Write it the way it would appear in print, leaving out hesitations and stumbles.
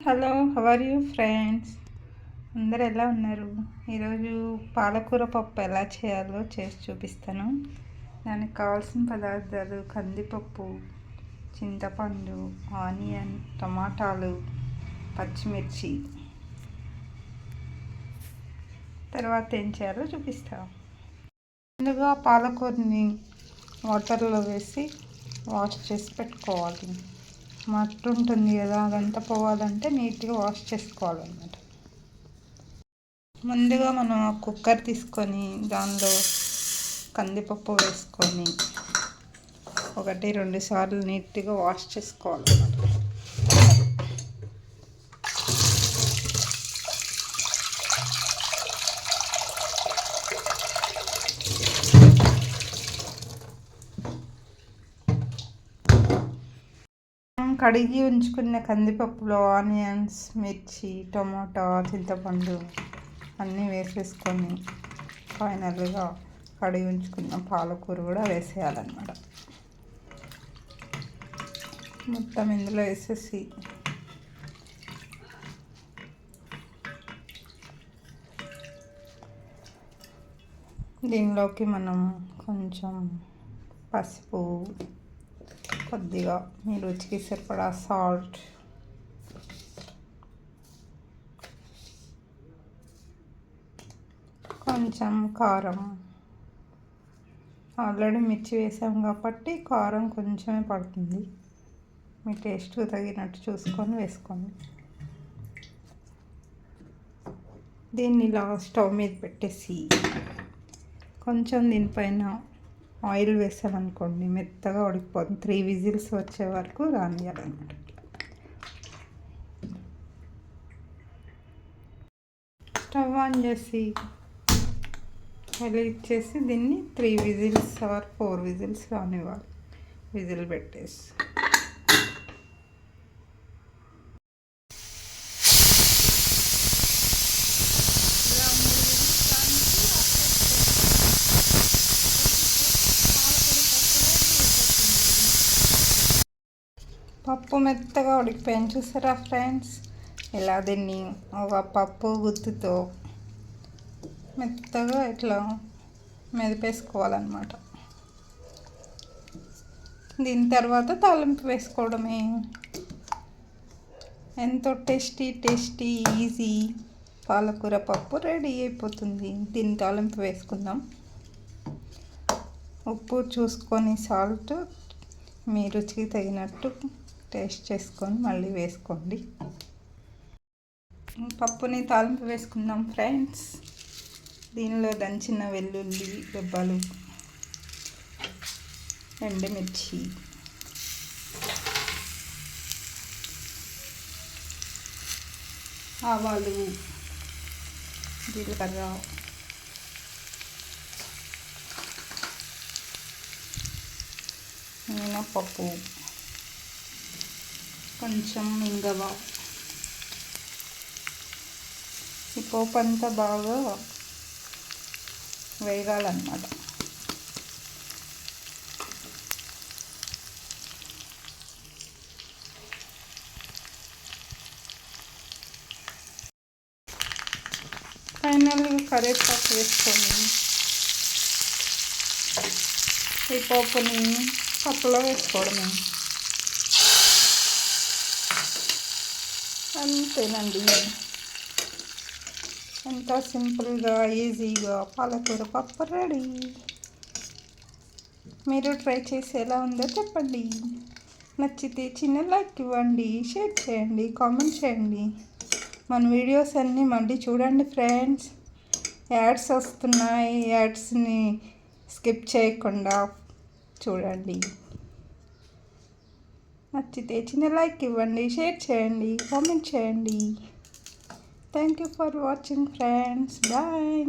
Hello, how are you friends? అందరు ఎలా ఉన్నారు? ఈరోజు పాలకూర పప్పు ఎలా చేయాలో చేసి చూపిస్తాను. దానికి కావాల్సిన పదార్థాలు: కందిపప్పు, చింతపండు, ఆనియన్, టమాటాలు, పచ్చిమిర్చి. తర్వాత ఏం చేయాలో చూపిస్తాను. ముందుగా పాలకూరని వాటర్లో వేసి వాష్ చేసి పెట్టుకోవాలి. మట్టి ఉంటుంది కదా, అదంతా పోవాలంటే నీట్గా వాష్ చేసుకోవాలన్నమాట. ముందుగా మనం కుక్కర్ తీసుకొని దానిలో కందిపప్పు వేసుకొని 1-2 సార్లు నీట్గా వాష్ చేసుకోవాలన్నమాట. కడిగి ఉంచుకున్న కందిపప్పులో ఆనియన్స్, మిర్చి, టమాటా, చింతపండు అన్నీ వేసేసుకొని ఫైనల్గా కడిగి ఉంచుకున్న పాలకూర కూడా వేసేయాలన్నమాట. మొత్తం ఇందులో వేసేసి దీనిలోకి మనం కొంచెం పసుపు, కొద్దిగా మీ రుచికి సరిపడా సాల్ట్, కొంచెం కారం. ఆల్రెడీ మిర్చి వేసాం కాబట్టి కారం కొంచెమే పడుతుంది. మీ టేస్ట్కి తగినట్టు చూసుకొని వేసుకోండి. దీన్ని ఇలా స్టవ్ మీద పెట్టేసి కొంచెం దీనిపైన ఆయిల్ వేసామనుకోండి, మెత్తగా ఉడికిపోతుంది. 3 విజిల్స్ వచ్చే వరకు రానియాలన్నమాట. స్టవ్ ఆన్ చేసి వెలిగించేసి దీన్ని 3 విజిల్స్ ఆర్ 4 విజిల్స్ రానివ్వాలి. విజిల్ పెట్టేసి పప్పు మెత్తగా ఉడికిపోయింది చూసారా ఫ్రెండ్స్? ఇలా దీన్ని ఒక పప్పు గుత్తితో మెత్తగా ఇట్లా మెదిపేసుకోవాలన్నమాట. దీని తర్వాత తాలింపు వేసుకోవడమే. ఎంతో టేస్టీ ఈజీ పాలకూర పప్పు రెడీ అయిపోతుంది. దీన్ని తాలింపు వేసుకుందాం. ఉప్పు చూసుకొని, సాల్ట్ మీ రుచికి తగినట్టు టేస్ట్ చేసుకొని మళ్ళీ వేసుకోండి. పప్పుని తాలింపు వేసుకుందాం ఫ్రెండ్స్. దీనిలో దంచిన వెల్లుల్లి రెబ్బలు, ఎండుమిర్చి, ఆవాలు, జీలకర్ర, మినపప్పు, కొంచెం ఇంగవ. ఈ పోపు అంతా బాగా వేగాలన్నమాట. ఫైనల్గా కరివేపాకు వేసుకొని ఈ పోపుని పప్పులో వేసుకోవడమే. అంతేనండి, ఎంతో సింపుల్గా ఈజీగా పాలకూర పప్పు రెడీ. మీరు ట్రై చేసి ఎలా ఉందో చెప్పండి. నచ్చితే చిన్న లైక్ ఇవ్వండి, షేర్ చేయండి, కామెంట్ చేయండి. మన వీడియోస్ అన్నీ మళ్ళీ చూడండి ఫ్రెండ్స్. యాడ్స్ వస్తున్నాయి, యాడ్స్ని స్కిప్ చేయకుండా చూడండి. నచ్చితే చిన్న లైక్ ఇవ్వండి, షేర్ చేయండి, కామెంట్ చేయండి. Thank you for watching friends. Bye.